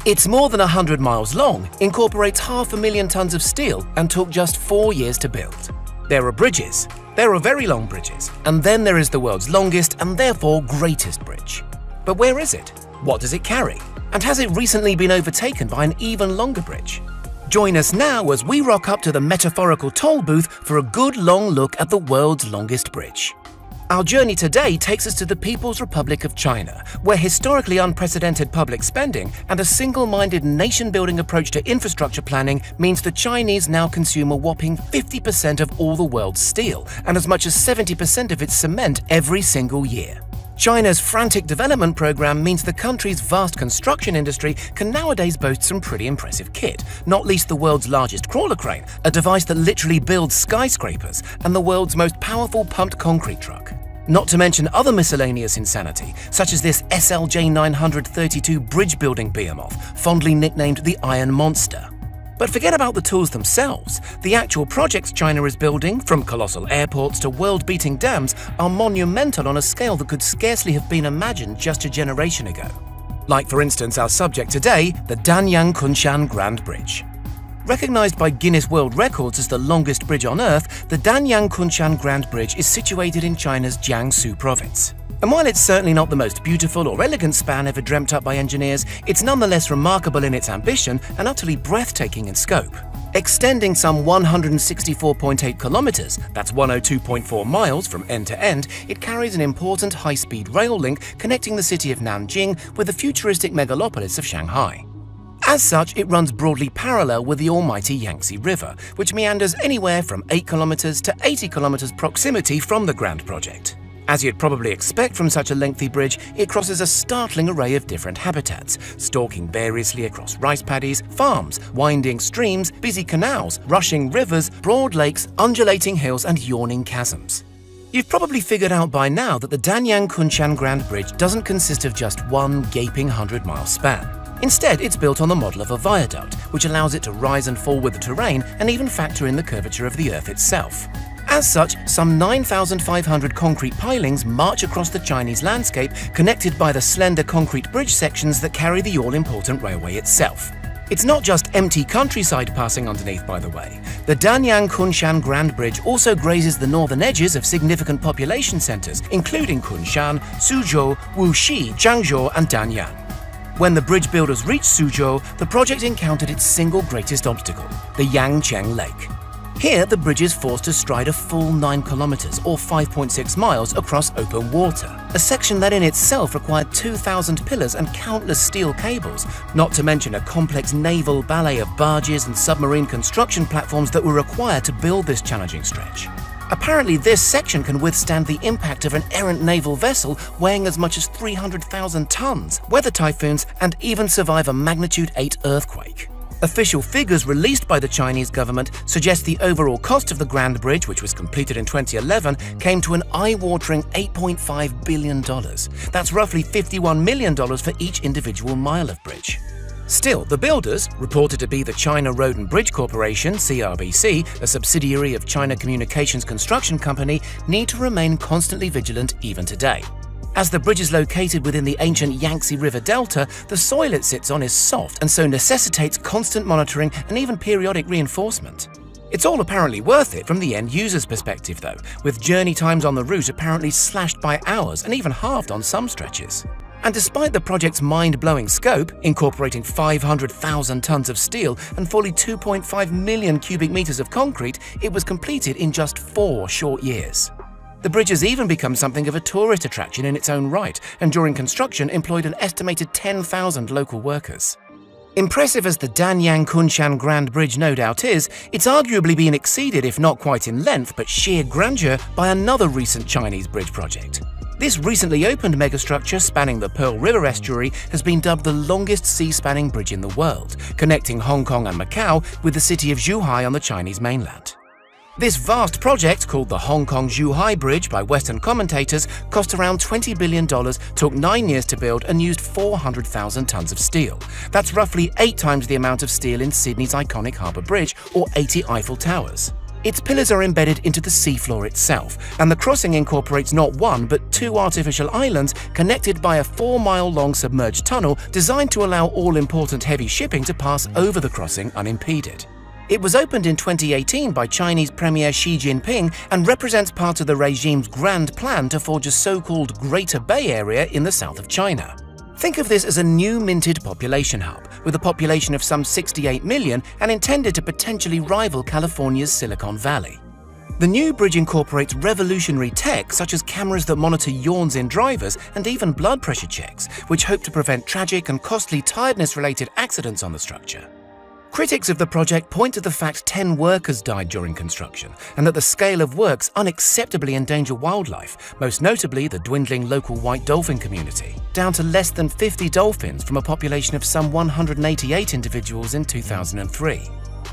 It's more than 100 miles long, incorporates 500,000 tons of steel, and took just 4 years to build. There are bridges. There are very long bridges. And then there is the world's longest and therefore greatest bridge. But where is it? What does it carry? And has it recently been overtaken by an even longer bridge? Join us now as we rock up to the metaphorical toll booth for a good long look at the world's longest bridge. Our journey today takes us to the People's Republic of China, where historically unprecedented public spending and a single-minded nation-building approach to infrastructure planning means the Chinese now consume a whopping 50% of all the world's steel and as much as 70% of its cement every single year. China's frantic development program means the country's vast construction industry can nowadays boast some pretty impressive kit, not least the world's largest crawler crane, a device that literally builds skyscrapers, and the world's most powerful pumped concrete truck. Not to mention other miscellaneous insanity, such as this SLJ 932 bridge-building behemoth, fondly nicknamed the Iron Monster. But forget about the tools themselves. The actual projects China is building, from colossal airports to world-beating dams, are monumental on a scale that could scarcely have been imagined just a generation ago. Like, for instance, our subject today, the Danyang Kunshan Grand Bridge. Recognized by Guinness World Records as the longest bridge on Earth, the Danyang Kunshan Grand Bridge is situated in China's Jiangsu province. And while it's certainly not the most beautiful or elegant span ever dreamt up by engineers, it's nonetheless remarkable in its ambition and utterly breathtaking in scope. Extending some 164.8 kilometers, that's 102.4 miles from end to end, it carries an important high-speed rail link connecting the city of Nanjing with the futuristic megalopolis of Shanghai. As such, it runs broadly parallel with the almighty Yangtze River, which meanders anywhere from 8 kilometers to 80 kilometers proximity from the Grand Project. As you'd probably expect from such a lengthy bridge, it crosses a startling array of different habitats, stalking variously across rice paddies, farms, winding streams, busy canals, rushing rivers, broad lakes, undulating hills, and yawning chasms. You've probably figured out by now that the Danyang Kunshan Grand Bridge doesn't consist of just one gaping 100-mile span. Instead, it's built on the model of a viaduct, which allows it to rise and fall with the terrain and even factor in the curvature of the Earth itself. As such, some 9,500 concrete pilings march across the Chinese landscape, connected by the slender concrete bridge sections that carry the all-important railway itself. It's not just empty countryside passing underneath, by the way. The Danyang Kunshan Grand Bridge also grazes the northern edges of significant population centers, including Kunshan, Suzhou, Wuxi, Zhangzhou, and Danyang. When the bridge builders reached Suzhou, the project encountered its single greatest obstacle, the Yangcheng Lake. Here, the bridge is forced to stride a full 9 kilometers or 5.6 miles across open water, a section that in itself required 2,000 pillars and countless steel cables, not to mention a complex naval ballet of barges and submarine construction platforms that were required to build this challenging stretch. Apparently, this section can withstand the impact of an errant naval vessel weighing as much as 300,000 tons, weather typhoons, and even survive a magnitude 8 earthquake. Official figures released by the Chinese government suggest the overall cost of the Grand Bridge, which was completed in 2011, came to an eye-watering $8.5 billion. That's roughly $51 million for each individual mile of bridge. Still, the builders, reported to be the China Road and Bridge Corporation, CRBC, a subsidiary of China Communications Construction Company, need to remain constantly vigilant even today. As the bridge is located within the ancient Yangtze River Delta, the soil it sits on is soft and so necessitates constant monitoring and even periodic reinforcement. It's all apparently worth it from the end user's perspective though, with journey times on the route apparently slashed by hours and even halved on some stretches. And despite the project's mind-blowing scope, incorporating 500,000 tons of steel and fully 2.5 million cubic meters of concrete, it was completed in just 4 short years. The bridge has even become something of a tourist attraction in its own right, and during construction employed an estimated 10,000 local workers. Impressive as the Danyang Kunshan Grand Bridge no doubt is, it's arguably been exceeded, if not quite in length, but sheer grandeur, by another recent Chinese bridge project. This recently opened megastructure spanning the Pearl River estuary has been dubbed the longest sea-spanning bridge in the world, connecting Hong Kong and Macau with the city of Zhuhai on the Chinese mainland. This vast project, called the Hong Kong-Zhuhai Bridge by Western commentators, cost around $20 billion, took 9 years to build, and used 400,000 tons of steel. That's roughly 8 times the amount of steel in Sydney's iconic Harbour Bridge or 80 Eiffel Towers. Its pillars are embedded into the seafloor itself, and the crossing incorporates not one but two artificial islands connected by a 4-mile-long submerged tunnel designed to allow all-important heavy shipping to pass over the crossing unimpeded. It was opened in 2018 by Chinese Premier Xi Jinping and represents part of the regime's grand plan to forge a so-called Greater Bay Area in the south of China. Think of this as a new minted population hub, with a population of some 68 million and intended to potentially rival California's Silicon Valley. The new bridge incorporates revolutionary tech such as cameras that monitor yawns in drivers and even blood pressure checks, which hope to prevent tragic and costly tiredness-related accidents on the structure. Critics of the project point to the fact 10 workers died during construction and that the scale of works unacceptably endanger wildlife, most notably the dwindling local white dolphin community, down to less than 50 dolphins from a population of some 188 individuals in 2003.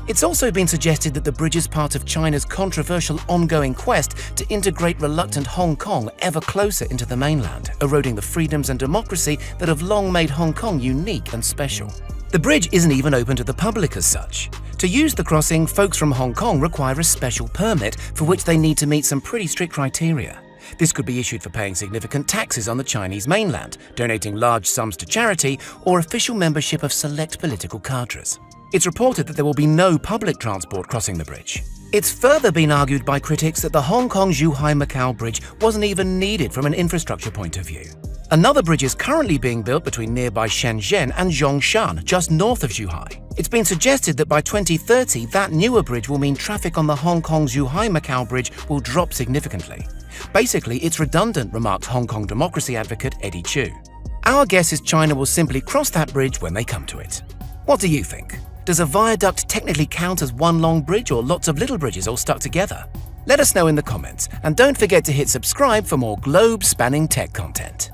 It's also been suggested that the bridge is part of China's controversial ongoing quest to integrate reluctant Hong Kong ever closer into the mainland, eroding the freedoms and democracy that have long made Hong Kong unique and special. The bridge isn't even open to the public as such. To use the crossing, folks from Hong Kong require a special permit for which they need to meet some pretty strict criteria. This could be issued for paying significant taxes on the Chinese mainland, donating large sums to charity, or official membership of select political cadres. It's reported that there will be no public transport crossing the bridge. It's further been argued by critics that the Hong Kong-Zhuhai-Macau Bridge wasn't even needed from an infrastructure point of view. Another bridge is currently being built between nearby Shenzhen and Zhongshan, just north of Zhuhai. It's been suggested that by 2030, that newer bridge will mean traffic on the Hong Kong-Zhuhai-Macau Bridge will drop significantly. Basically, it's redundant, remarked Hong Kong democracy advocate Eddie Chu. Our guess is China will simply cross that bridge when they come to it. What do you think? Does a viaduct technically count as one long bridge or lots of little bridges all stuck together? Let us know in the comments, and don't forget to hit subscribe for more globe-spanning tech content.